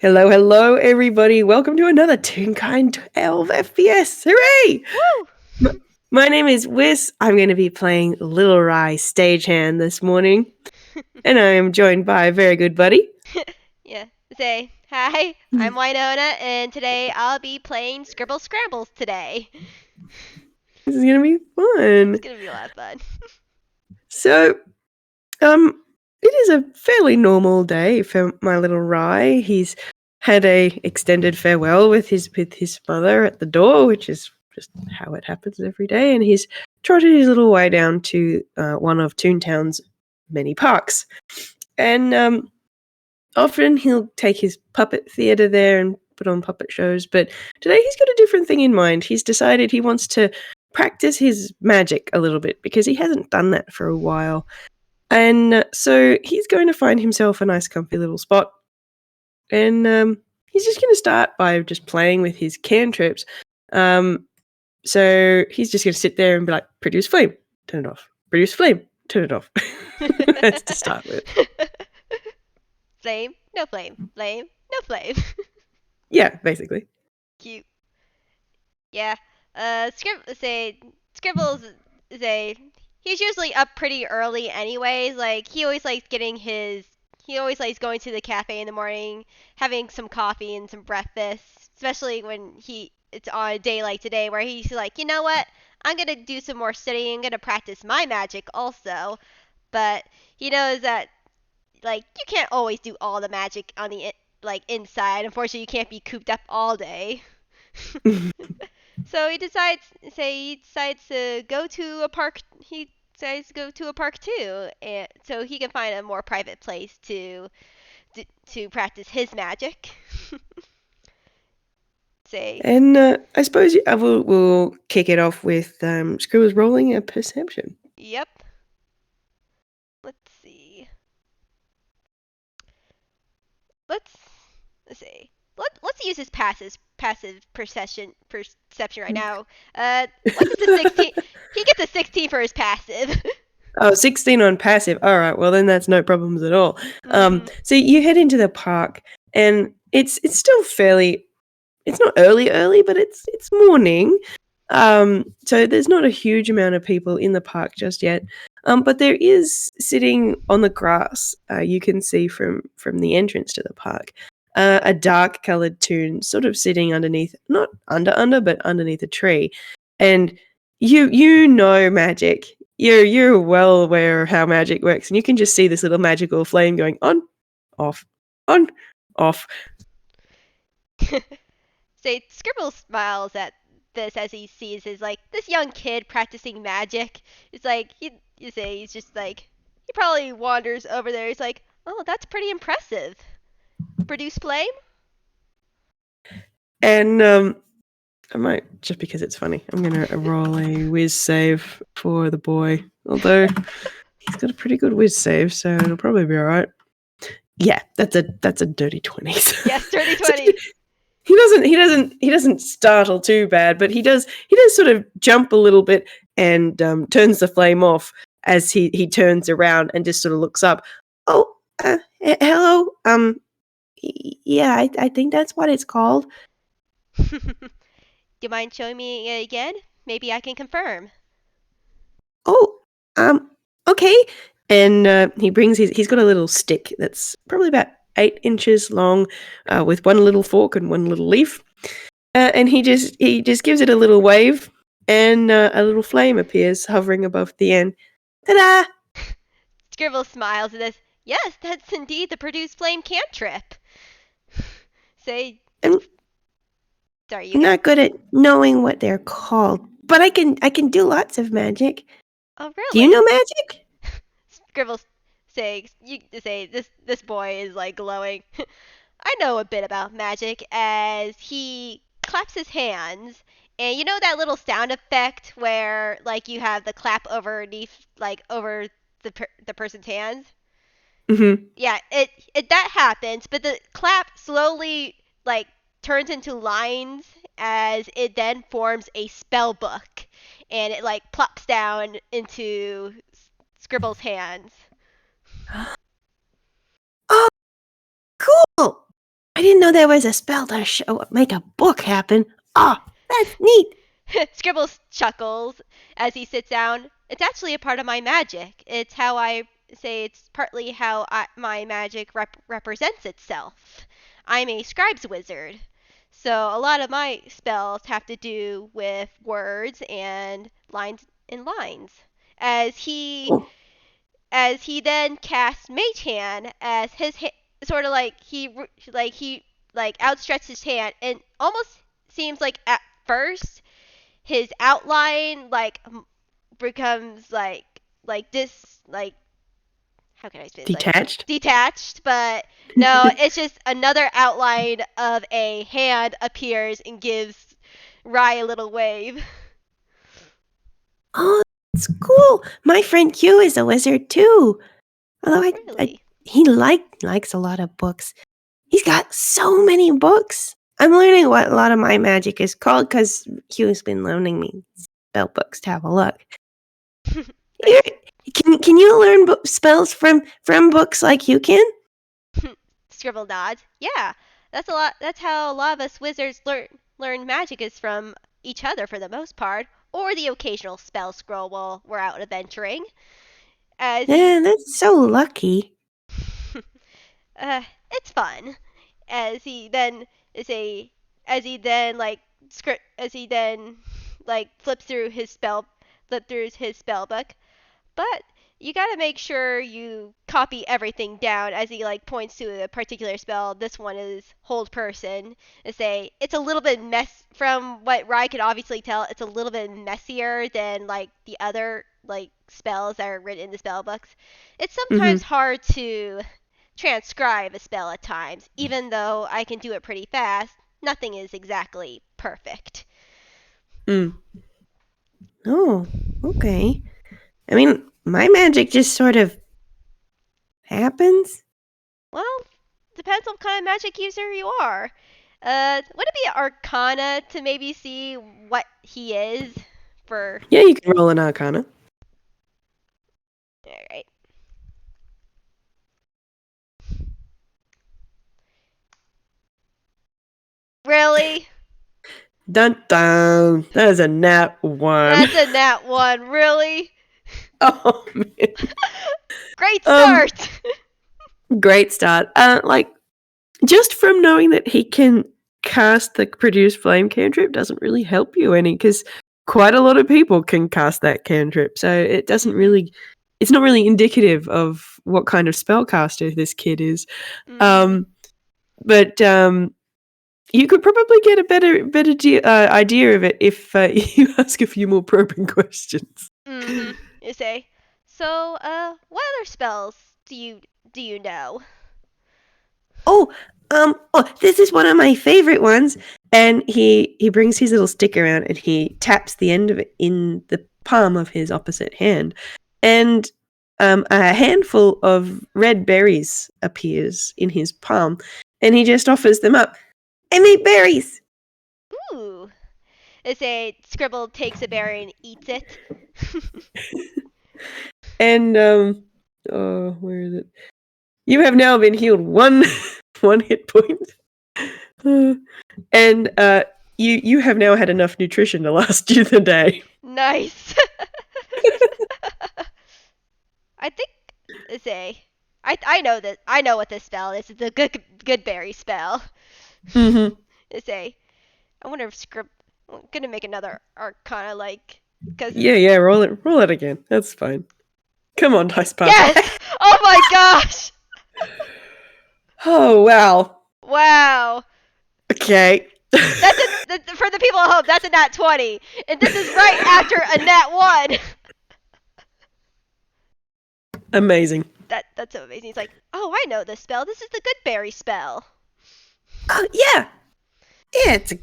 Hello, hello, everybody. Welcome to another Toonkind 12 FPS. Hooray! Woo! My name is Whis. I'm going to be playing Little Rai Stagehand this morning, and I am joined by a very good buddy. Yeah. Say, hi, I'm Winona, and today I'll be playing Scrambles today. This is going to be It's fun. gonna be a lot of fun. So, it is a fairly normal day for my little Rai. He's had a extended farewell with his mother at the door, which is just how it happens every day, and he's trotted his little way down to one of Toontown's many parks. And often he'll take his puppet theatre there and put on puppet shows, but today he's got a different thing in mind. He's decided he wants to practice his magic a little bit because he hasn't done that for a while. And so he's going to find himself a nice comfy little spot. And he's just going to start by just playing with his cantrips. So he's just going to sit there and be like, produce flame, turn it off. Produce flame, turn it off. That's to start with. Flame, no flame. Flame, no flame. Yeah, basically. Cute. Yeah. Scribbles he's usually up pretty early anyways. Like he always likes going to the cafe in the morning, having some coffee and some breakfast, especially when it's on a day like today where he's like, you know what? I'm gonna do some more studying. I'm gonna practice my magic also. But he knows that like you can't always do all the magic on the inside. Unfortunately, you can't be cooped up all day. So he decides to go to a park. He decides to go to a park too, and so he can find a more private place to practice his magic. Say, And I suppose we'll kick it off with Scribbles rolling a perception. yep. Let's see. Let's see. Let's use his passive perception right now. What does the 16? He gets a 16 for his passive. Oh, 16 on passive. All right, well then that's no problems at all. Mm-hmm. So you head into the park, and it's still fairly. It's not early, but it's morning. So there's not a huge amount of people in the park just yet. But there is sitting on the grass. You can see from the entrance to the park, a dark coloured toon, sort of sitting underneath, not under, but underneath a tree, and you know magic. You're well aware of how magic works, and you can just see this little magical flame going on, off, on, off. Say, Scribble smiles at this as he sees his like this young kid practicing magic. It's like he's just like he probably wanders over there. He's like, oh, that's pretty impressive. Produce flame? And I might, just because it's funny, I'm going to roll a whiz save for the boy. Although he's got a pretty good whiz save, so it'll probably be all right. Yeah, that's a dirty 20. Yes, dirty 20. He doesn't startle too bad, but he does sort of jump a little bit and turns the flame off as he turns around and just sort of looks up. Oh, hello. Yeah, I think that's what it's called. Do you mind showing me it again? Maybe I can confirm. Oh, okay. And he's got a little stick that's probably about 8 inches long, with one little fork and one little leaf. And he just gives it a little wave, and a little flame appears hovering above the end. Ta-da! Scribble smiles at this. Yes, that's indeed the produce flame cantrip. Say, I'm sorry, you not good at knowing what they're called, but I can do lots of magic. Oh, Do you really? know magic? Scribble say this boy is like glowing. I know a bit about magic as he claps his hands. And you know that little sound effect where like you have the clap over the person's hands? Mm-hmm. Yeah, it that happens, but the clap slowly like turns into lines as it then forms a spell book and it like plops down into Scribble's hands. Oh, cool! I didn't know there was a spell to make a book happen. Oh, that's neat. Scribbles chuckles as he sits down. It's actually a part of my magic. It's how I say it's partly how my magic represents itself. I'm a scribe's wizard. So a lot of my spells have to do with words and lines. As he Oh, as he then casts Mage Hand as his sort of like he outstretched his hand and almost seems like at first his outline becomes like this like how can I say this? Like detached. detached, but no, it's just another outline of a hand appears and gives Rai a little wave. Oh, that's cool. My friend Q is a wizard too. Although Really? he likes a lot of books. He's got so many books. I'm learning what a lot of my magic is called because Q's been loaning me spell books to have a look. Nice. Can you learn spells from books like you can? Scribble nods. Yeah, that's a lot. That's how a lot of us wizards learn magic is from each other for the most part, or the occasional spell scroll while we're out adventuring. As he, Yeah, that's so lucky. it's fun. As he then is a, as he then like script, as he then like flip through his spell book. But you gotta make sure you copy everything down as he like points to a particular spell. This one is hold person. And say it's a little bit from what Rai could obviously tell, it's a little bit messier than like the other like spells that are written in the spell books. It's sometimes Mm-hmm. hard to transcribe a spell at times, even though I can do it pretty fast. Nothing is exactly perfect. Mm. Oh, okay. I mean, my magic just sort of happens. Well, depends on what kind of magic user you are. Would it be Arcana to maybe see what he is for? Yeah, you can roll an Arcana. All right. Really? Dun dun. That is a nat 1. That's a nat one. Really? Oh man. Great Um, start. great start. Like just from knowing that he can cast the produce flame cantrip doesn't really help you any because quite a lot of people can cast that cantrip. So it doesn't really, it's not really indicative of what kind of spellcaster this kid is. Mhm. But you could probably get a better idea of it if you ask a few more probing questions. Mhm. You say. So, what other spells do you know? Oh, this is one of my favorite ones. And he brings his little stick around and he taps the end of it in the palm of his opposite hand, and a handful of red berries appears in his palm, and he just offers them up. I made berries. Ooh. They say Scribble takes a berry and eats it. And oh, where is it? You have now been healed one one hit point. And you have now had enough nutrition to last you the day. Nice. I think say I know that I know what this spell is. It's a good berry spell. Mm-hmm. Say I wonder if I'm gonna make another Arcana like because Yeah, roll it again. That's fine. Come on, Dice Party. yes. Oh my gosh. Oh wow. Wow. Okay. For the people at home. That's a nat 20, and this is right after a nat 1. Amazing. That's so amazing. He's like, oh, I know this spell. This is the good berry spell. Oh yeah, yeah. It's a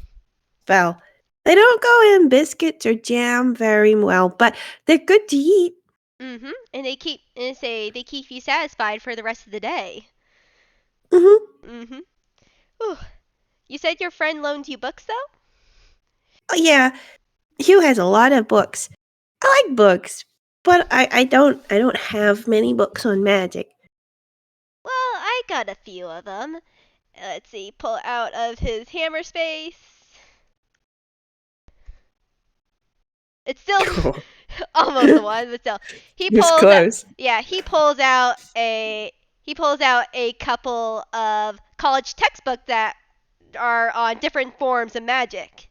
spell. They don't go in biscuits or jam very well, but they're good to eat. Mhm. And they keep you satisfied for the rest of the day. Mm-hmm. Mhm. Ooh. You said your friend loaned you books though? Oh yeah. Hugh has a lot of books. I like books, but I don't have many books on magic. Well, I got a few of them. Let's see, pull out of his hammer space. It's still almost the one, but still. He It's pulls out close. yeah, he pulls out a couple of college textbooks that are on different forms of magic.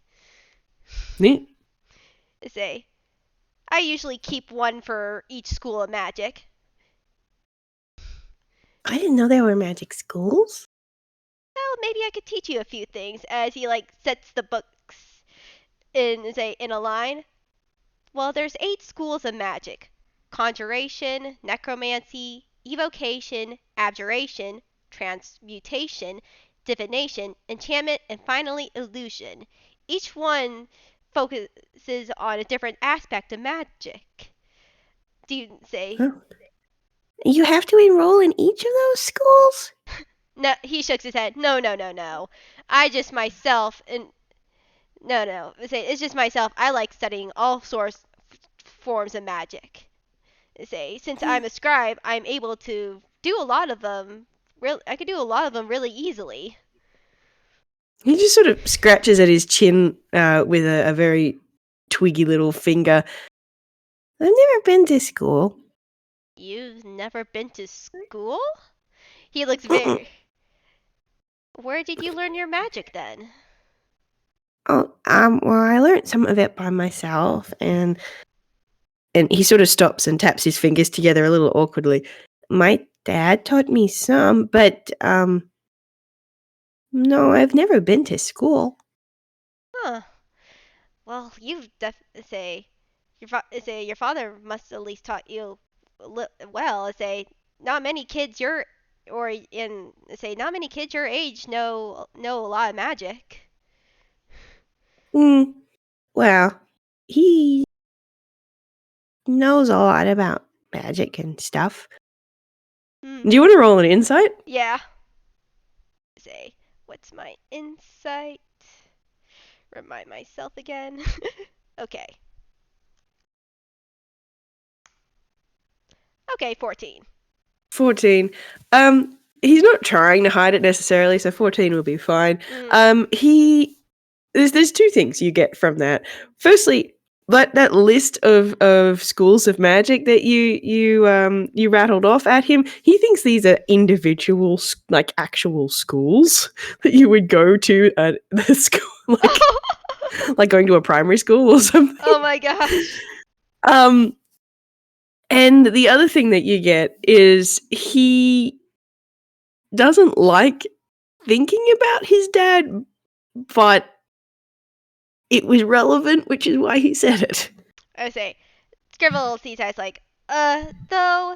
Neat. Say, I usually keep one for each school of magic. I didn't know there were magic schools. Well, maybe I could teach you a few things as he like sets the books in a line. Well, there's 8 schools of magic: conjuration, necromancy, evocation, abjuration, transmutation, divination, enchantment, and finally illusion. Each one focuses on a different aspect of magic. Do you say? Huh. You have to enroll in each of those schools? No, he shook his head. No, no, no, no. I just myself and no, no. Say it's just myself. I like studying all sorts forms of magic. Say since I'm a scribe, I'm able to do a lot of them. I could do a lot of them really easily. He just sort of scratches at his chin with a very twiggy little finger. I've never been to school. You've never been to school? He looks Mm-mm. very. Where did you learn your magic then? Oh, well, I learned some of it by myself, and he sort of stops and taps his fingers together a little awkwardly. My dad taught me some, but no, I've never been to school. Huh. Well, you've say say your father must at least taught you well. Say not many kids your or in say not many kids your age know a lot of magic. Hmm. Well, he knows a lot about magic and stuff. Hmm. Do you want to roll an insight? Yeah. Say what's my insight? Remind myself again. Okay. Okay, 14. 14. He's not trying to hide it necessarily, so 14 will be fine. Mm. He there's two things you get from that. Firstly, that list of schools of magic that you rattled off at him, he thinks these are individual like actual schools that you would go to at the school, like going to a primary school or something. Oh my gosh. Um, and the other thing that you get is he doesn't like thinking about his dad, but it was relevant, which is why he said it. I say Scribble sees eyes like, though,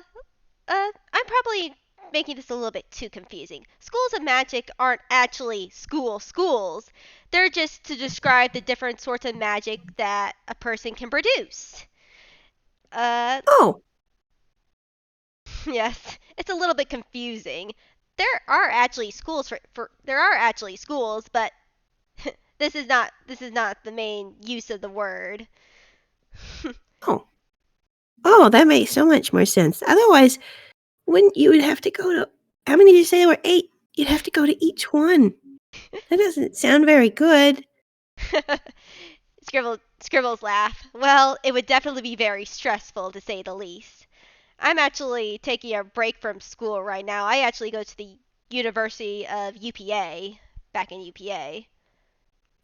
I'm probably making this a little bit too confusing. Schools of magic aren't actually schools. They're just to describe the different sorts of magic that a person can produce. Uh, Oh, yes, it's a little bit confusing. There are actually schools for there are actually schools, but this is not the main use of the word. oh, oh, that makes so much more sense. Otherwise, wouldn't you would have to go to how many did you say there were 8? You'd have to go to each one. That doesn't sound very good. Scribbles laugh. Well, it would definitely be very stressful to say the least. I'm actually taking a break from school right now. I actually go to the University of UPA, back in UPA.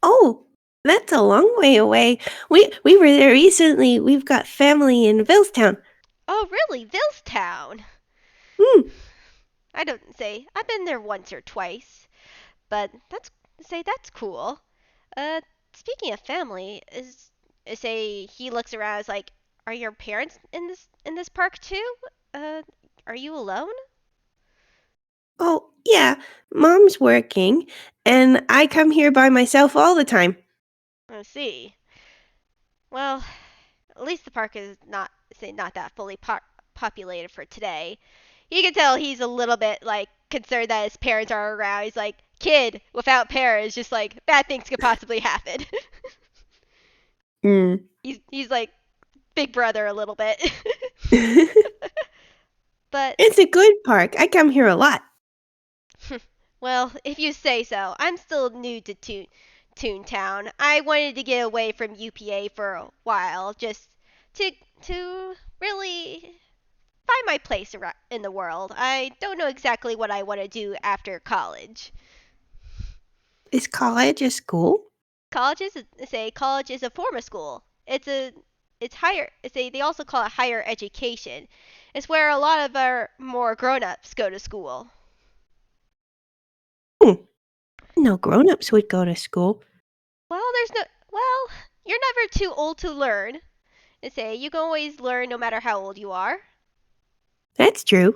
Oh, that's a long way away. We were there recently. We've got family in Villestown. Oh, really? Villestown? Hmm. I don't say. I've been there once or twice, but that's cool. Uh, Speaking of family, say he looks around. Is like, are your parents in this park too? Uh, are you alone? Oh, yeah. Mom's working, and I come here by myself all the time. I see. Well, at least the park is not that fully populated for today. You can tell he's a little bit like concerned that his parents are around. He's like, kid without parents, just like bad things could possibly happen. Hmm. He's like big brother a little bit. But It's a good park. I come here a lot. Well, if you say so. I'm still new to Toontown. I wanted to get away from UPA for a while, just to to really find my place in the world. I don't know exactly what I want to do after college. Is college a school? College is a form of school. It's higher. They also call it higher education. It's where a lot of our more grown-ups go to school. Hmm. No grown-ups would go to school. Well, you're never too old to learn. You can always learn no matter how old you are. That's true.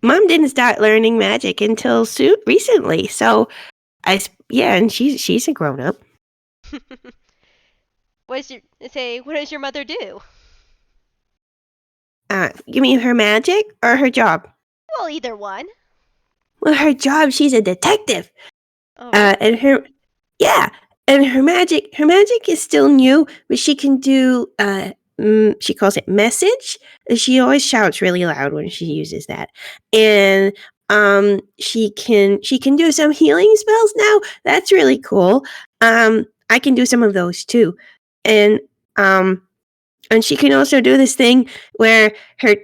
Mom didn't start learning magic until recently, so yeah, and she's a grown-up. What does your mother do? You mean her magic or her job? Well, either one. Well, her job, she's a detective. Oh, really? And yeah, and her magic is still new, but she can do, she calls it message. She always shouts really loud when she uses that. And, she can do some healing spells now. That's really cool. I can do some of those too. And, um, and she can also do this thing where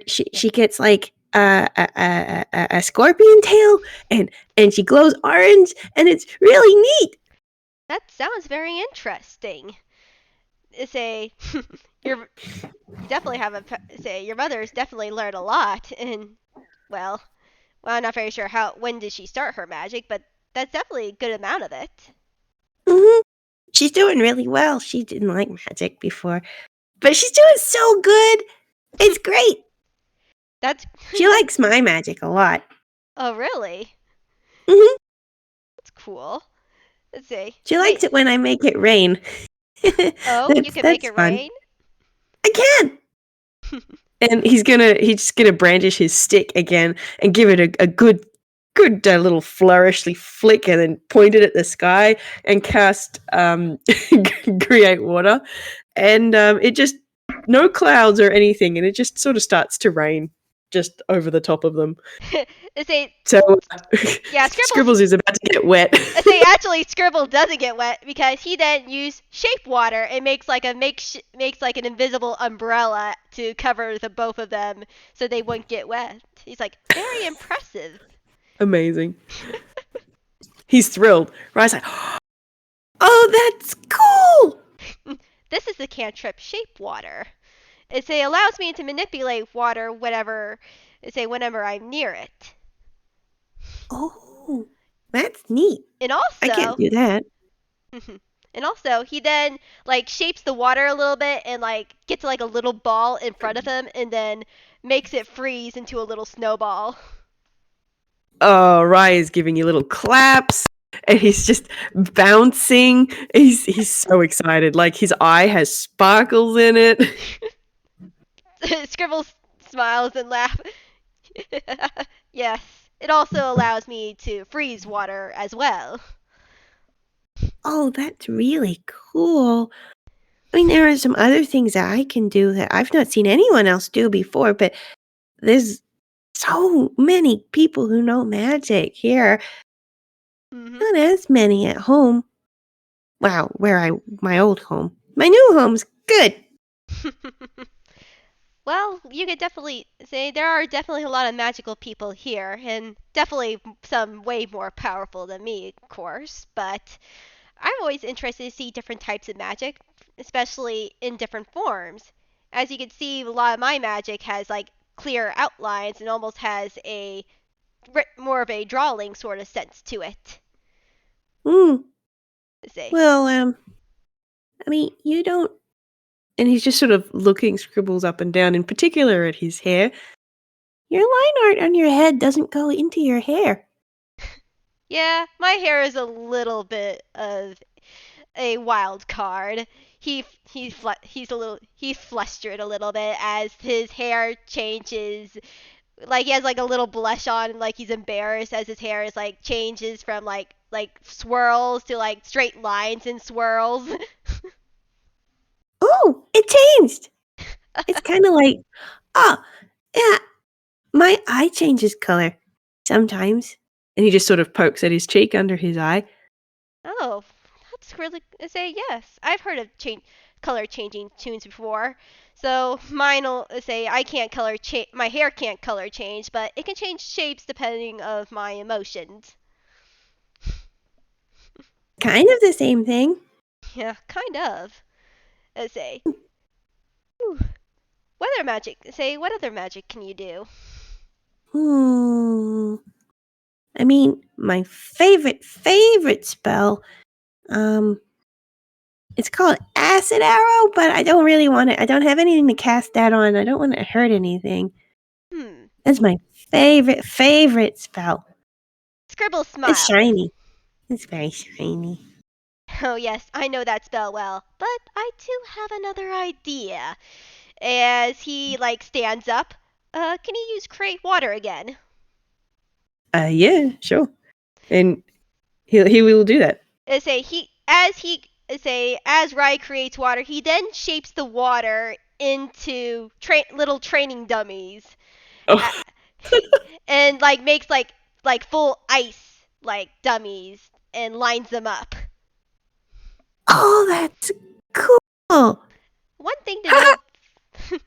she gets like a scorpion tail and she glows orange and it's really neat. That sounds very interesting. Say, you're definitely have a your mother's definitely learned a lot, and well, I'm not very sure when did she start her magic, but that's definitely a good amount of it. Hmm. She's doing really well. She didn't like magic before, but she's doing so good. It's great. That's She likes my magic a lot. oh really? Hmm. That's cool. Let's see. She likes it when I make it rain. Oh, you can make That's it fun. rain. I can. And he's just gonna brandish his stick again and give it a good little flourishly flick and then point it at the sky and cast create water and it just no clouds or anything and it just sort of starts to rain just over the top of them. Let's say So yeah, Scribbles. Scribbles is about to get wet. Let's say actually Scribble doesn't get wet because he then used shape water and makes like an invisible umbrella to cover the both of them so they wouldn't get wet. He's like very impressive. Amazing. He's thrilled. Rai's like, oh, that's cool. This is the cantrip shape water. It allows me to manipulate water whenever I'm near it. Oh, that's neat. And I can't also do that. and also he then like shapes the water a little bit and like gets like a little ball in front of him and then makes it freeze into a little snowball. Oh, Rai is giving you little claps and he's just bouncing. He's so excited. Like his eye has sparkles in it. Scribble smiles and laughs. Yes, it also allows me to freeze water as well. Oh, that's really cool. I mean, there are some other things that I can do that I've not seen anyone else do before, but there's so many people who know magic here. Mm-hmm. Not as many at home. Wow, my old home. My new home's good. Well, you could definitely say there are definitely a lot of magical people here, and definitely some way more powerful than me, of course. But I'm always interested to see different types of magic, especially in different forms. As you can see, a lot of my magic has like clear outlines and almost has a more of a drawing sort of sense to it. Hmm. Say, Well, I mean, you don't. And he's just sort of looking Scribbles up and down, in particular at his hair. Your line art on your head doesn't go into your hair. yeah, my hair is a little bit of a wild card. He's flustered a little bit as his hair changes. Like he has like a little blush on and like he's embarrassed as his hair is like changes from like swirls to like straight lines and swirls. Oh, it changed. It's kind of like, oh, yeah, my eye changes color sometimes. And he just sort of pokes at his cheek under his eye. Oh, that's really say yes. I've heard of color changing tunes before. So mine'll say I can't my hair can't color change, but it can change shapes depending of my emotions. Kind of the same thing. Yeah, kind of. Say, ooh, weather magic. Say, what other magic can you do? Hmm. I mean, my favorite spell, um, it's called Acid Arrow, but I don't really want it. I don't have anything to cast that on. I don't want to hurt anything. Hmm. That's my favorite spell. Scribble It's smile. shiny. It's very shiny. Oh yes, I know that spell well, but I do have another idea. As he stands up, can you use create water again? Yeah, sure. And he will do that. Say he say as Rai creates water, he then shapes the water into little training dummies, Oh, uh, and makes full ice dummies and lines them up. oh, that's cool. One thing to know,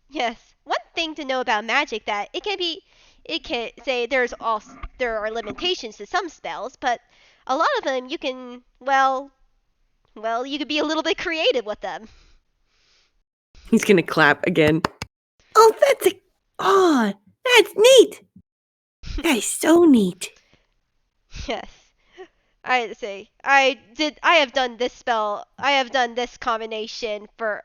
yes, one thing to know about magic that it can say there are limitations to some spells, but a lot of them you can you could be a little bit creative with them. He's gonna clap again. Oh, oh, that's neat. That is so neat. Yes. I say I have done this spell. I have done this combination for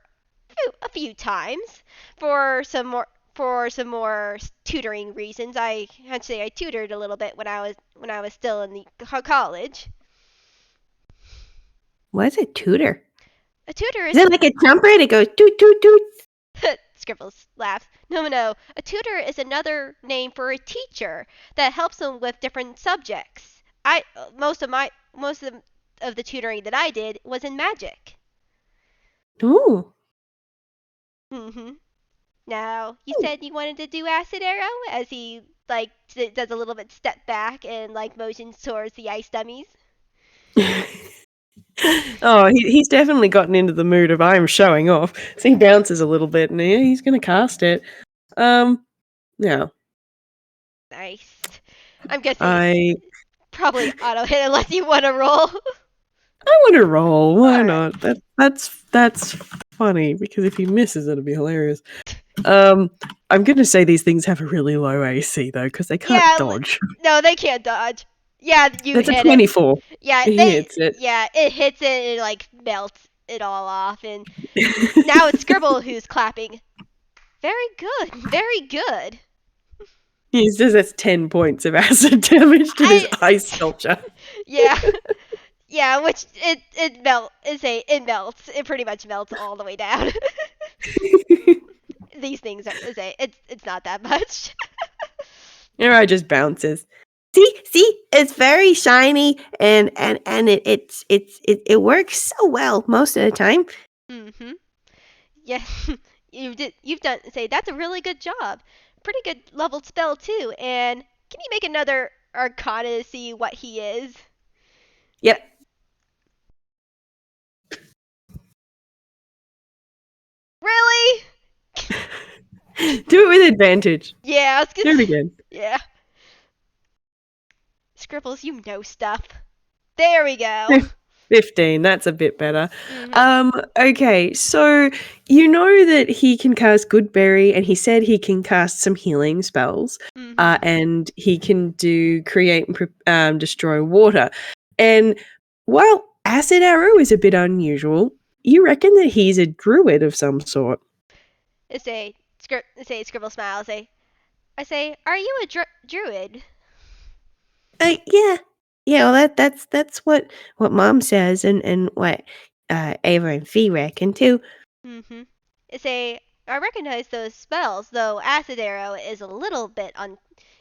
a few times for some more tutoring reasons. I tutored a little bit when I was still in the college. What's a tutor? A tutor Is is it like a trumpet? It goes toot toot toot. Scribbles laughs. No, no. A tutor is another name for a teacher that helps them with different subjects. I most of the tutoring that I did was in magic. Ooh. Mhm. Now, you said you wanted to do acid arrow as he does a little bit step back and motions towards the ice dummies. Oh, he's definitely gotten into the mood of I'm showing off. So he bounces a little bit and he's gonna cast it. Yeah. Nice. I'm guessing I probably auto hit unless you want to roll. want to roll. Why All right. not? That's funny because if he misses, it'll be hilarious. I'm gonna say these things have a really low AC though because they can't Yeah, dodge. no, they can't dodge. Yeah, you That's a hit it. 24. Yeah, He hits it. it hits it and melts it all off and now it's Scribble who's clapping. Very good. Very good. He says that's 10 points of acid damage to this I ice sculpture. yeah. Yeah, which it melts. It pretty much melts all the way down. These things are it's not that much. Rai just bounces. See, it's very shiny and it works so well most of the time. Mhm. Yeah. You've done say that's a really good job. Pretty good leveled spell too. And can you make another Arcana to see what he is? Yep. Really? Do it with advantage. Yeah, I was Do it gonna again. yeah. Scribbles, you know stuff. There we go. 15, that's a bit better. Mhm. Okay, so you know that he can cast Goodberry, and he said he can cast some healing spells, Mhm. and he can do create and destroy water. And while Acid Arrow is a bit unusual, you reckon that he's a druid of some sort? Scribble smile. I say, are you a druid? Yeah, yeah. Well, that's what Mom says, and what Ava and Fee reckon too. Mm-hmm. I recognize those spells, though Acid Arrow is a little bit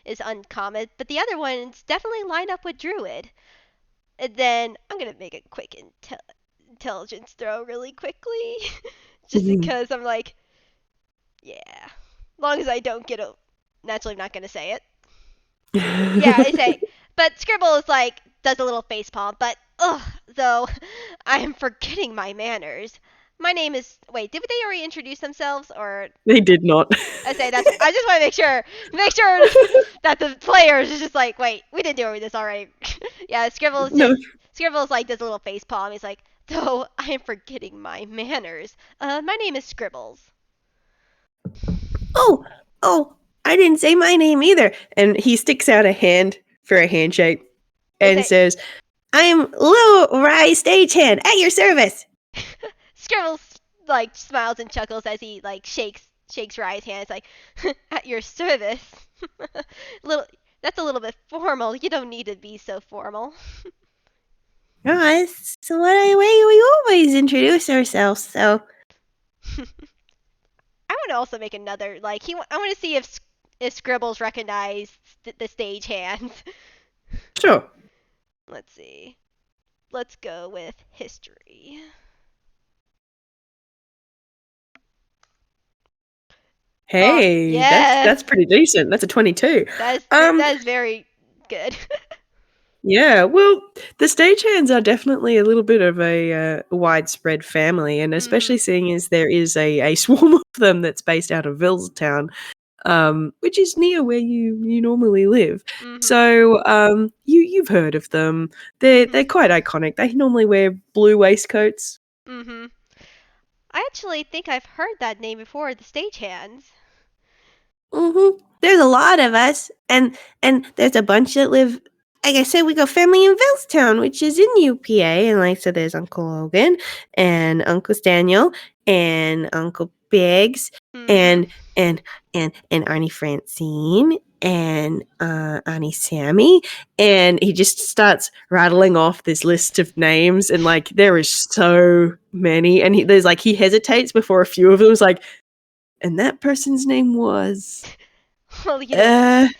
is uncommon, but the other ones definitely line up with Druid. And then I'm gonna make a quick intelligence throw really quickly, just because I'm yeah. Long as I don't get a, naturally I'm not gonna say it. Yeah, I say But Scribbles like does a little face palm. But ugh, though I am forgetting my manners. My name is. Wait, did they already introduce themselves, or They did not. I say that's. I just want to make sure that the players is just like, wait, we didn't do this already. Yeah, No. Scribbles like does a little face palm. He's like, though I am forgetting my manners. My name is Scribbles. Oh, oh, I didn't say my name either. And he sticks out a hand for a handshake I and say, says, I am little Rai Stagehand at your service. Scribbles like smiles and chuckles as he like shakes Rye's hand. It's like, at your service. little. That's a little bit formal. You don't need to be so formal. Oh, that's way we always introduce ourselves, so. I want to also make another like I want to see if Scribbles recognize the stage hands. Sure. Let's see. Let's go with history. Oh Hey, yes, that's pretty decent. That's a 22. that is very good. Yeah, well, the stagehands are definitely a little bit of a widespread family, and especially Mhm. seeing as there is a swarm of them that's based out of Town, which is near where you normally live. Mhm. So you've heard of them. They're Mhm. quite iconic. They normally wear blue waistcoats. Mhm. I actually think I've heard that name before. The stagehands. There's a lot of us, and there's a bunch that live. Like I said, we got family in Town, which is in UPA, and like so, there's Uncle Logan and Uncle Daniel and Uncle Biggs Mhm. and and and Auntie Francine and Auntie Sammy, and he just starts rattling off this list of names, and like there is so many, and he hesitates before a few of them. Is like, and that person's name was. Well, you don't have. Uh.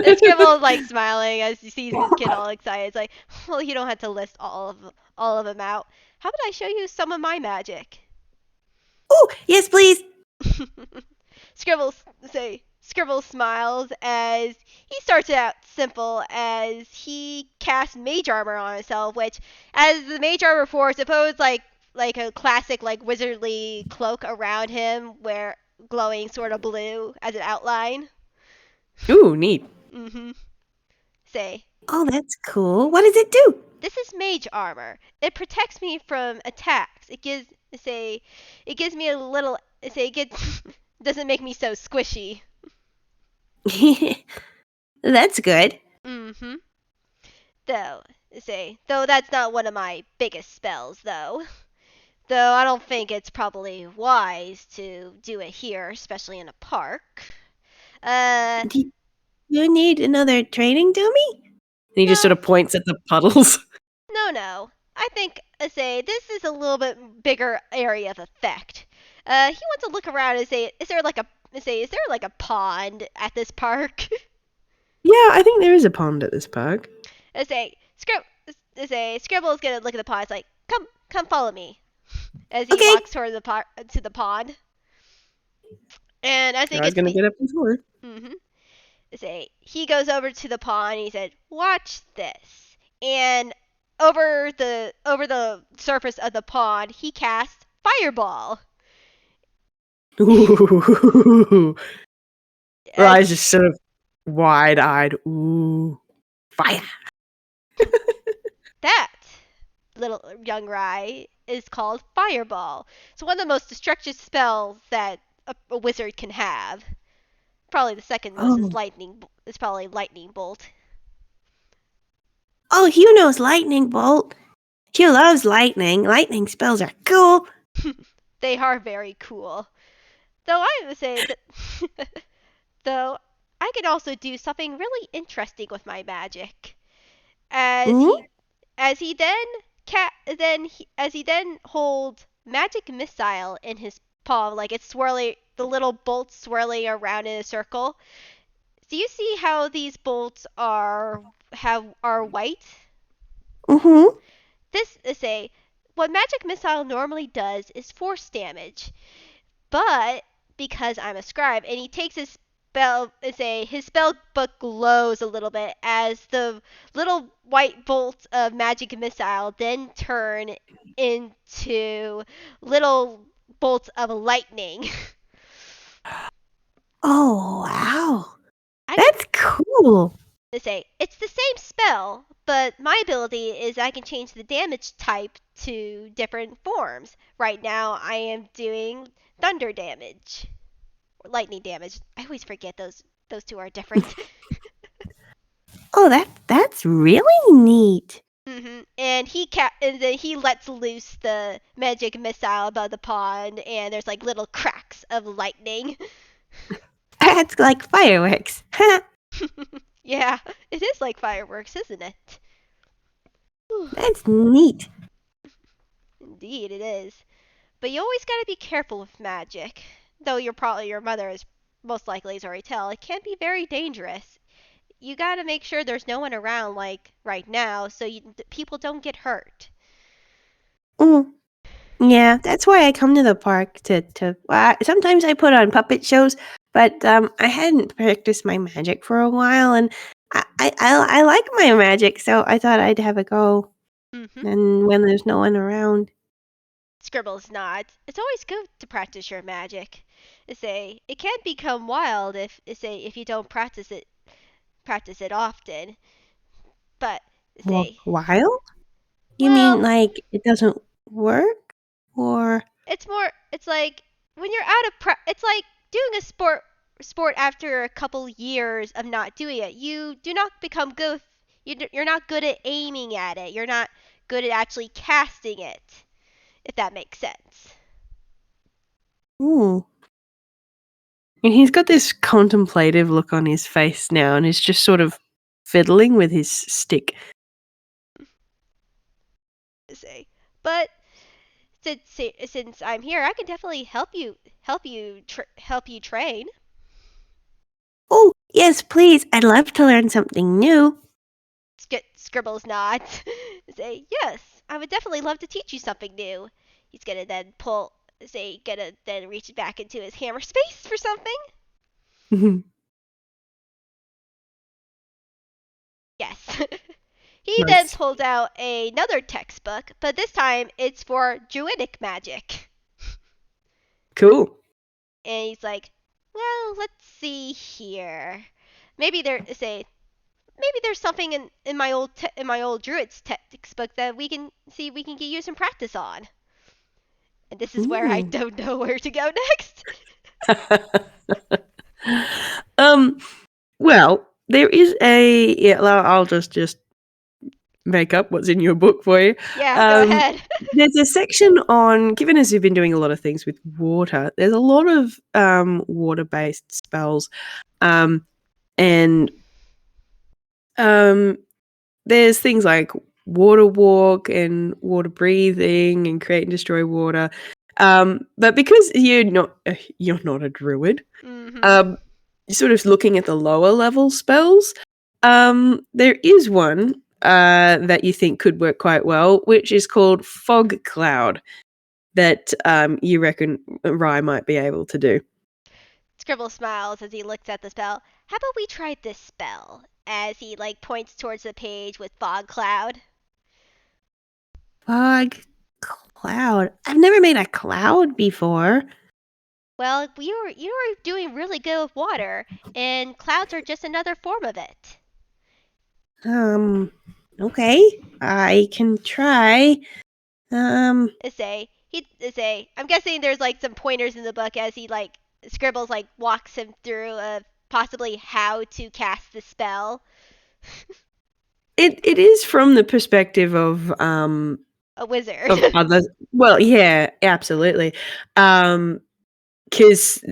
And Scribble's like smiling as he sees his kid all excited. It's like, well, you don't have to list all of them out. How about I show you some of my magic? Oh, yes, please. Scribbles Scribble smiles as he starts out simple as he casts mage armor on himself, which as the mage armor 4 suppose like a classic like wizardly cloak around him where glowing sort of blue as an outline. Ooh, neat. Mhm. Say, Oh, that's cool. What does it do? this is mage armor. It protects me from attacks. Say it gives me a little say it gets doesn't make me so squishy. That's good. Mhm. Though, though that's not one of my biggest spells, though. Though I don't think it's probably wise to do it here, especially in a park. Uh, Do you need another training dummy? And he just sort no, of points at the puddles. no. I think, this is a little bit bigger area of effect. He wants to look around and say, is there like a pond at this park? Yeah, I think there is a pond at this park. I say, Scribble is gonna look at the pond. It's like, come follow me. As he Okay. walks toward to the pond. And I think I was it's going to me. get up before. Mm-hmm. He goes over to the pond. And he said, "Watch this." And over the surface of the pond, he casts fireball. Ooh. As Rise just sort of wide-eyed. Ooh. Fire. that little young Rai is called fireball. It's one of the most destructive spells that a wizard can have. Probably the second most is Oh. lightning. It's probably lightning bolt. Oh, Hugh knows lightning bolt. Hugh loves lightning. Lightning spells are cool. They are very cool. Though I would say that though I could also do something really interesting with my magic. As Mm? he then as he then holds magic missile in his palm, like it's swirling, the little bolts swirling around in a circle. Do you see how these bolts are white? Mm-hmm. This is a what magic missile normally does is force damage. But because I'm a scribe and he takes his his spell book glows a little bit as the little white bolts of magic missile then turn into little bolts of lightning. Oh, wow. I can That's cool. say it's the same spell, but my ability is I can change the damage type to different forms. Right now, I am doing thunder damage or lightning damage. I always forget those two are different. Oh, that's really neat. And then he lets loose the magic missile above the pond, and there's like little cracks of lightning. That's like fireworks. Yeah, it is like fireworks, isn't it? That's neat. Indeed, it is. But you always gotta be careful with magic. Though your mother is most likely has already tell, it can be very dangerous. You gotta make sure there's no one around like right now, so people don't get hurt. Mm. Yeah, that's why I come to the park to sometimes I put on puppet shows, but I hadn't practiced my magic for a while, and I like my magic, so I thought I'd have a go. Mm-hmm. And when there's no one around. Scribbles nods. It's always good to practice your magic. It can become wild if you don't practice it often. But Wild? You mean well, like it doesn't work? Or it's like when you're out of it's like doing a sport after a couple years of not doing it. You do not become good. You're not good at aiming at it. You're not good at actually casting it, if that makes sense. ooh. And he's got this contemplative look on his face now, and he's just sort of fiddling with his stick. Say, but since I'm here, I can definitely help you train. Oh, yes, please. I'd love to learn something new. Scribbles nods. Say, yes, I would definitely love to teach you something new. He's gonna then gonna then reach back into his hammer space for something. Yes. He then Nice. pulls out another textbook, but this time it's for druidic magic. Cool. And he's like, well, let's see here. Maybe there's something in my old druid's textbook that we can get you some practice on. And this is where I Mm. don't know where to go next. um. Well, there is a yeah. I'll just make up what's in your book for you. Yeah, go ahead. There's a section on, given as you've been doing a lot of things with water, there's a lot of water-based spells, and there's things like water walk and water breathing and create and destroy water. But because you're not a druid, Mm-hmm. sort of looking at the lower level spells, there is one that you think could work quite well, which is called Fog Cloud, that you reckon Rai might be able to do. Scribble smiles as he looks at the spell. How about we try this spell? As he points towards the page with fog cloud. Fog Cloud. I've never made a cloud before. Well, you were doing really good with water, and clouds are just another form of it. Okay. I can try. I'm guessing there's some pointers in the book as he Scribbles walks him through possibly how to cast the spell. It is from the perspective A wizard. of others. Well, yeah, absolutely. Because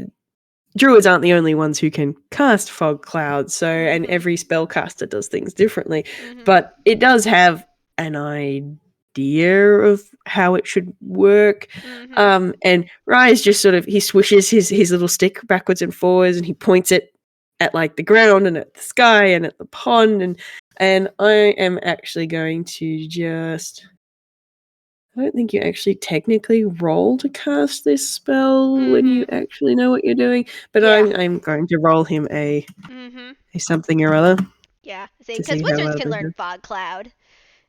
druids aren't the only ones who can cast fog clouds, so and every spellcaster does things differently. But it does have an idea of how it should work. And Rai just sort of he swishes his little stick backwards and forwards, and he points it at the ground and at the sky and at the pond, and I am actually going to just I don't think you actually technically roll to cast this spell when you actually know what you're doing, but Yeah. I'm going to roll him a something or other Yeah. to Because see how wizards well can they learn do. fog cloud,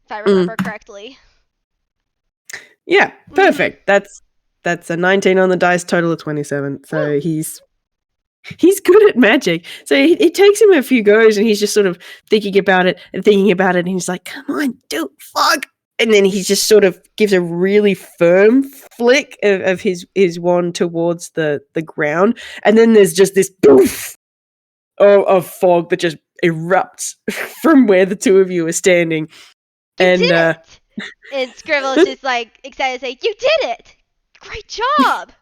if I remember correctly. Yeah, perfect. That's a 19 on the dice, total of 27. So he's good at magic. So it takes him a few goes, and he's just sort of thinking about it, and he's like, "Come on, do fuck!" And then he just sort of gives a really firm flick of his wand towards the ground, and then there's just this poof of fog that just erupts from where the two of you are standing. You did it! And Scribbles just like excited to say, "You did it! Great job!"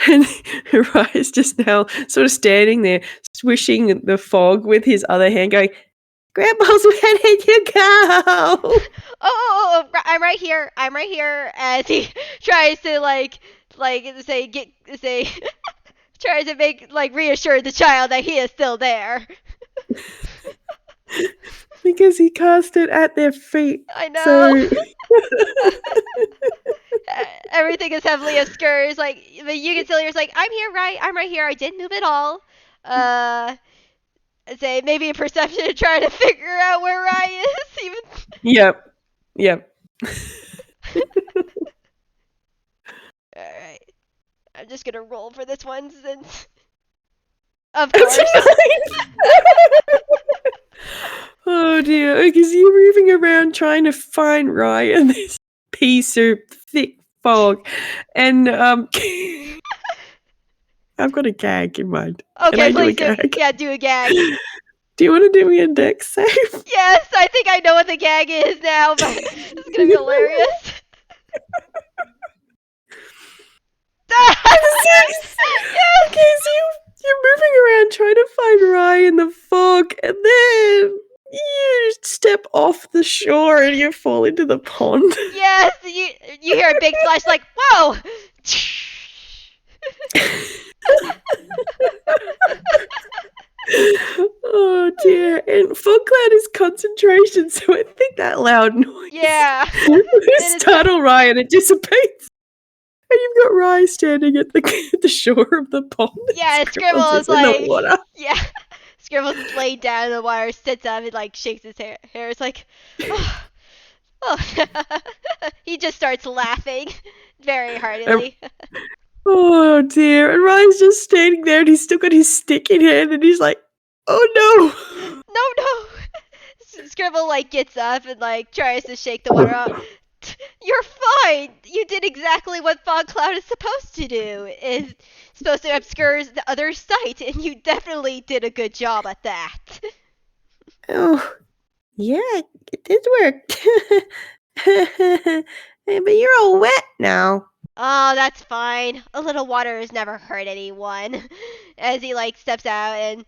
And Rai is just now sort of standing there, swishing the fog with his other hand, going, "Scrambles, where did you go?" Oh, I'm right here. I'm right here. As he tries to tries to reassure the child that he is still there. Because he cast it at their feet. I know. So everything is heavily obscured. But you can still hear, like, "I'm here, right? I'm right here. I didn't move at all." Say maybe a perception to try to figure out where Rai is. Even. Yep. All right. I'm just gonna roll for this one since. Of course. Oh dear, because you're moving around trying to find Rai in this piece of thick fog, and I've got a gag in mind. Okay, Can I please do a gag? Yeah, do a gag. Do you want to do me a dex save? Yes, I think I know what the gag is now, but it's gonna be hilarious. Yes! Okay, so you're moving around trying to find Rai in the fog, and then you step off the shore and you fall into the pond. Yes, you hear a big splash, like, whoa! Oh dear, and fog cloud is concentration, so I think that loud noise startle Rai and it dissipates. And you've got Rai standing at the shore of the pond. Yeah, and Scribbles is like, yeah. Scribbles is laid down in the water, sits up and like shakes his hair. It's like, oh. He just starts laughing very heartily. Oh dear, and Rai's just standing there and he's still got his stick in hand and he's like, oh no. No. Scribble like gets up and like tries to shake the water out. You're fine. You did exactly what fog cloud is supposed to do. It's supposed to obscure the other sight, and you definitely did a good job at that. Oh, yeah, it did work. But you're all wet now. Oh, that's fine. A little water has never hurt anyone. As he like steps out, and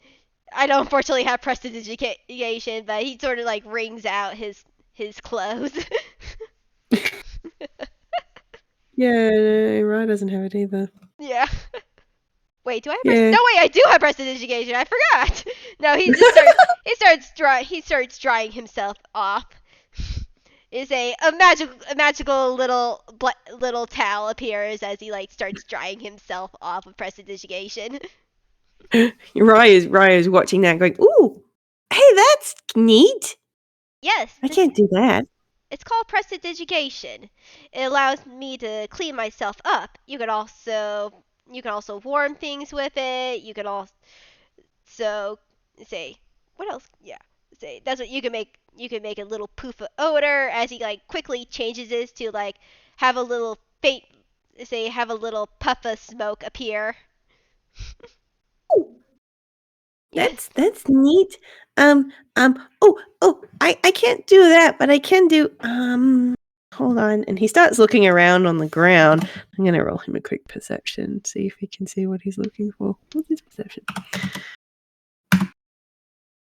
I don't unfortunately have prestidigitation, but he sort of like wrings out his clothes. Yeah, Rai doesn't have it either. Yeah. Wait, do I have no, wait, I do have prestidigitation. I forgot. No, he just he starts drying himself off. Is a magical little towel appears as he like starts drying himself off of prestidigitation. Rai is watching that going, ooh, hey, that's neat. Yes. I can't do that. It's called prestidigitation. It allows me to clean myself up. You can also warm things with it. You can also say what else? Yeah, say that's what you can make. You can make a little poof of odor as he like quickly changes this to like have a little have a little puff of smoke appear. That's neat. I can't do that, but I can do hold on. And he starts looking around on the ground. I'm gonna roll him a quick perception, see if he can see what he's looking for. What's his perception?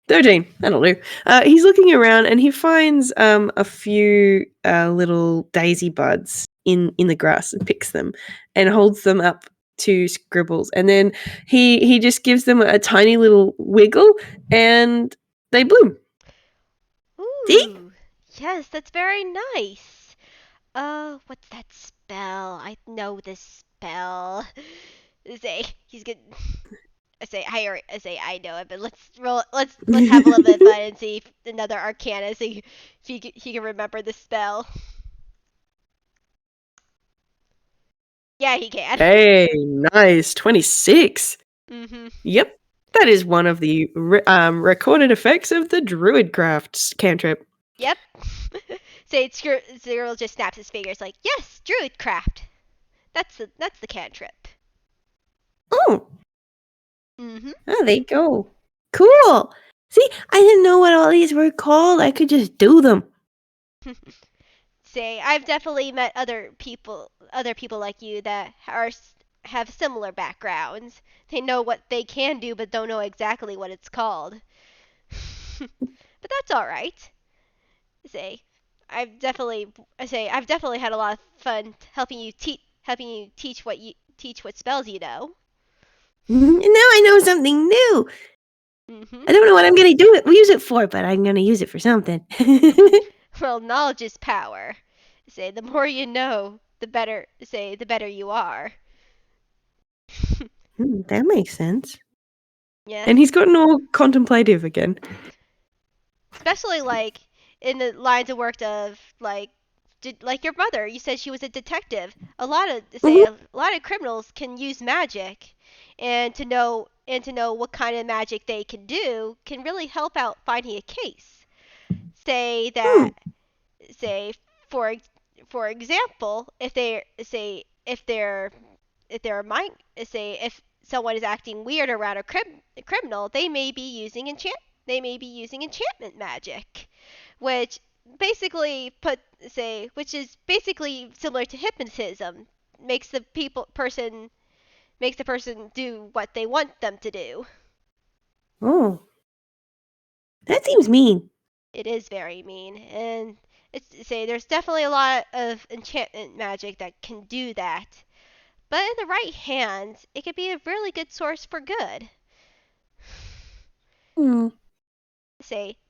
13. That'll do. He's looking around and he finds a few little daisy buds in the grass and picks them and holds them up to Scribbles, and then he just gives them a tiny little wiggle and they bloom. Ooh. See? Yes, that's very nice. What's that spell? I know this spell. Say he's good. I say I know it, but let's roll. Let's have a little bit of fun and see if another Arcana. See if he can remember the spell. Yeah, he can. Hey, nice. 26. Mhm. Yep. That is one of the recorded effects of the Druidcraft cantrip. Yep. Say Cyril just snaps his fingers like, yes, Druidcraft. That's the cantrip. Oh, Mhm. there they go. Cool. See, I didn't know what all these were called. I could just do them. Say I've definitely met other people like you that have similar backgrounds. They know what they can do but don't know exactly what it's called. But that's all right. Say I've definitely had a lot of fun helping you teach what spells you know. And now I know something new. Mhm. I don't know what I'm going to use it for, but I'm going to use it for something. Well, knowledge is power. Say the more you know, the better you are. That makes sense. Yeah. And he's gotten all contemplative again. Especially like in the lines of work of like your mother, you said she was a detective. Mhm. A lot of criminals can use magic, and to know what kind of magic they can do can really help out finding a case. Say Hmm. that say for for example, if they're mind say if someone is acting weird around a criminal, they may be using enchantment magic, which which is basically similar to hypnotism, makes the person do what they want them to do. Oh, that seems mean. It is very mean, and there's definitely a lot of enchantment magic that can do that. But in the right hands, it could be a really good source for good. Hmm.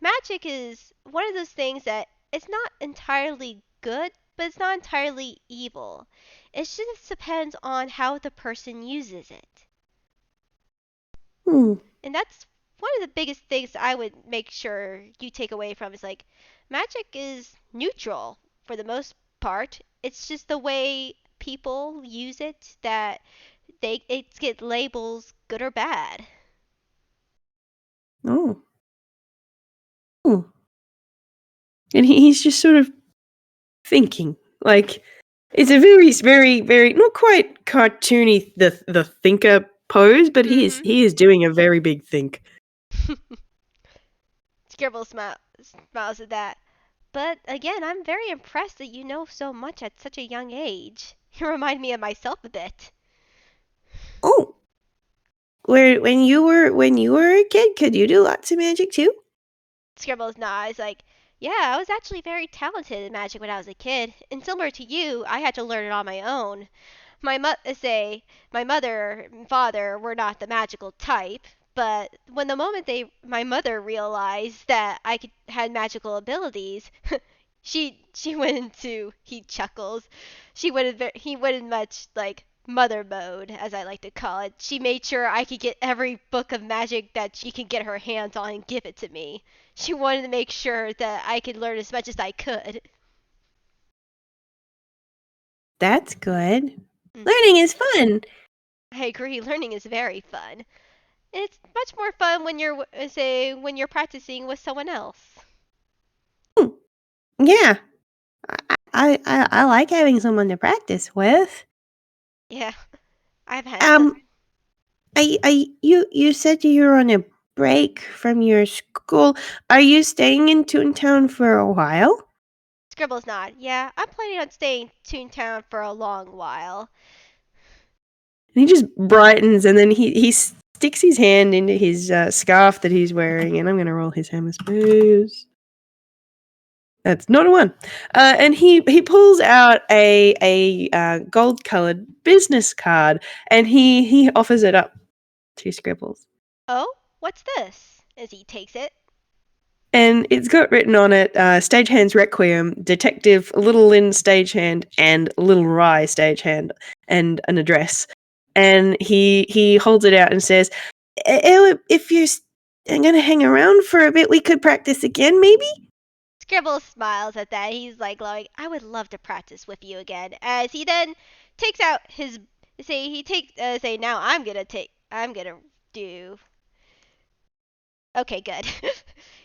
Magic is one of those things that it's not entirely good, but it's not entirely evil. It just depends on how the person uses it. Hmm. And that's one of the biggest things I would make sure you take away from is like magic is neutral for the most part. It's just the way people use it that it get labels good or bad. Oh. Hmm. And he's just sort of thinking. Like, it's a very, very, very not quite cartoony the thinker pose, but Mhm. he is doing a very big think. Smiles at that. But again, I'm very impressed that you know so much at such a young age. You remind me of myself a bit. Oh, where when you were a kid, could you do lots of magic too? Scribbles nods like, yeah, I was actually very talented in magic when I was a kid, and similar to you, I had to learn it on my own. My mother and father were not the magical type, but when the moment my mother realized that had magical abilities, she went into he chuckles. He went in much like mother mode, as I like to call it. She made sure I could get every book of magic that she could get her hands on and give it to me. She wanted to make sure that I could learn as much as I could. That's good. Hmm. Learning is fun. I agree. Learning is very fun. It's much more fun when when you're practicing with someone else. Hmm. Yeah, I like having someone to practice with. Yeah, I've had some. Um, you said you were on a break from your school. Are you staying in Toontown for a while? Scribbles nod. Yeah, I'm planning on staying Toontown for a long while. And he just brightens, and then he sticks his hand into his scarf that he's wearing, and I'm gonna roll his hammer space. That's not a one. And he pulls out a gold colored business card, and he offers it up to Scribbles. Oh, what's this? As he takes it. And it's got written on it, Stagehand's Requiem, Detective Little Lynn Stagehand and Little Rai Stagehand, and an address. And he holds it out and says, if you're going to hang around for a bit, we could practice again, maybe? Scribble smiles at that. He's like glowing. I would love to practice with you again. As he then takes out his now I'm gonna do. Okay, good.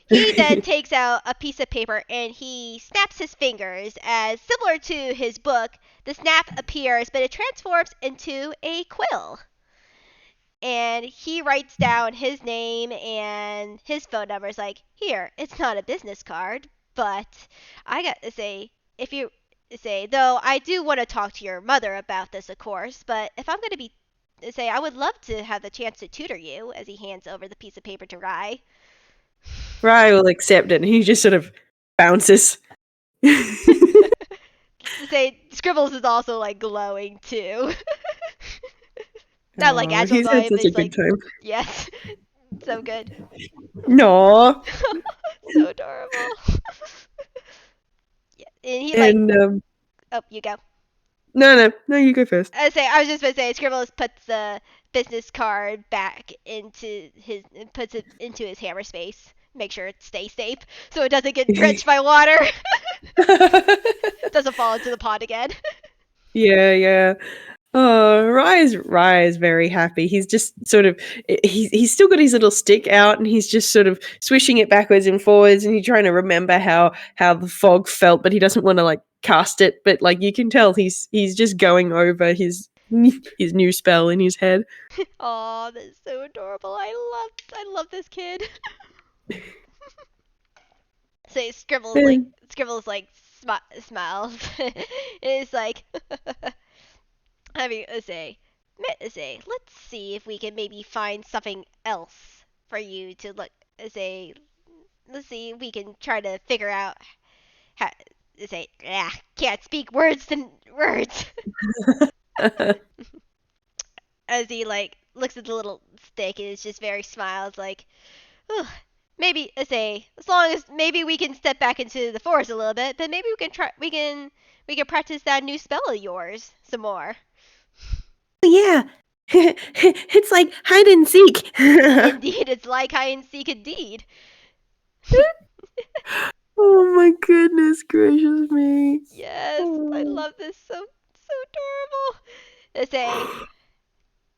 He then takes out a piece of paper and he snaps his fingers. As similar to his book, the snap appears, but it transforms into a quill. And he writes down his name and his phone number. It's like, here, it's not a business card, but I got to say, if you say, though I do want to talk to your mother about this, of course, but if I'm going to be, say, I would love to have the chance to tutor you, as he hands over the piece of paper to Rai. Rai will accept it, and he just sort of bounces. Say, Scribbles is also, like, glowing, too. Not like actual he's glowing, had but such a he's good like, time. yes. So good. No. So adorable. Yeah. And he And oh, you go. no, you go first. I was just gonna say, Scribbles puts the business card back into puts it into his hammer space. Make sure it stays safe so it doesn't get drenched by water. Doesn't fall into the pond again. Yeah. Oh, Rai is very happy. He's just sort of he's still got his little stick out, and he's just sort of swishing it backwards and forwards, and he's trying to remember how the fog felt, but he doesn't want to like cast it. But like you can tell, he's just going over his new spell in his head. Oh, that's so adorable. I love this kid. So Scribbles smiles. It's like I mean, let's see if we can maybe find something else for you to look. Let's see if we can try to figure out how. Can't speak words to words. As he like looks at the little stick and is just very smiles like, maybe as long as maybe we can step back into the forest a little bit, then maybe we can practice that new spell of yours some more. Yeah. It's like hide and seek. Indeed, it's like hide and seek indeed. Oh my goodness gracious me. Yes, I love this so adorable.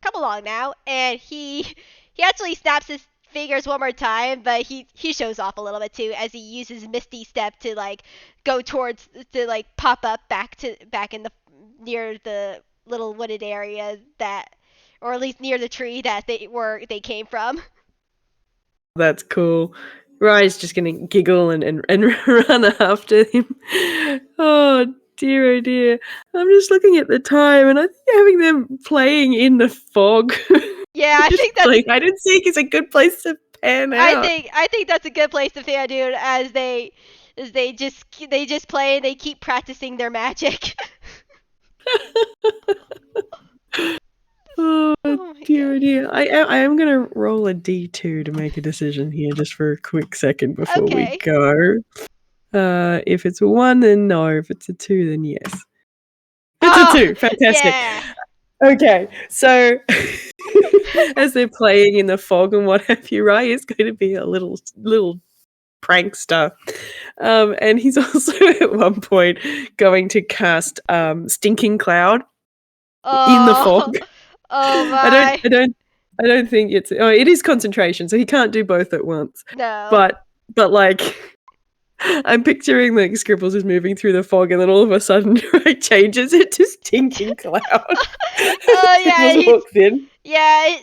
Come along now, and he actually snaps his fingers one more time, but he shows off a little bit too as he uses Misty Step to like go towards to like pop up back in the near the little wooded area that, or at least near the tree that they came from. That's cool. Rai's just gonna giggle and run after him. Oh dear. I'm just looking at the time, and I think having them playing in the fog. Yeah, I think that's. Like, I didn't think it's a good place to pan out. I think that's a good place to fan, dude. As they just play and they keep practicing their magic. Oh dear. I am gonna roll a d2 to make a decision here, just for a quick second before we go. If it's a 1, then no. If it's a 2, then yes. It's a 2. Fantastic. Yeah. Okay, so as they're playing in the fog and what have you, Rai is going to be a little prankster. And he's also at one point going to cast Stinking Cloud in the fog. Oh my. I don't think it's it is concentration, so he can't do both at once. No. But like I'm picturing like Scribbles is moving through the fog, and then all of a sudden Rai changes it to Stinking Cloud. Oh yeah, walks in. Yeah,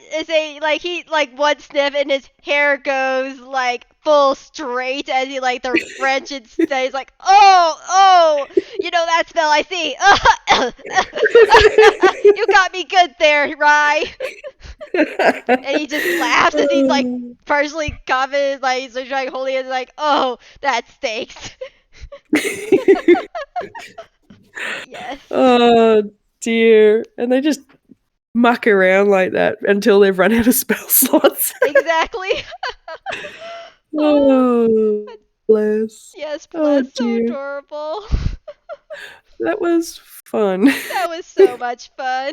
he one sniff and his hair goes like full straight as he like the wrench and he's like, oh, you know that smell I see. You got me good there, Rai. And he just laughs as he's like partially confident, like he's like holding it like, oh, that stinks. Yes. Oh dear. And they just muck around like that until they've run out of spell slots. Exactly. Oh, bless. Yes, Oh, bless. So dear. adorable. That was fun. That was so much fun.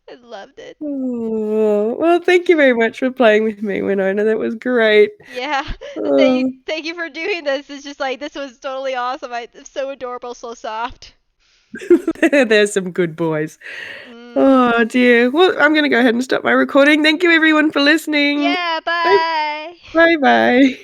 I loved it. Oh, well, thank you very much for playing with me, Winona. That was great. Yeah. Oh, Thank you for doing this. It's just like this was totally awesome. It's so adorable, so soft. there's some good boys. Mm. Oh, dear. Well, I'm going to go ahead and stop my recording. Thank you, everyone, for listening. Yeah, Bye bye. bye.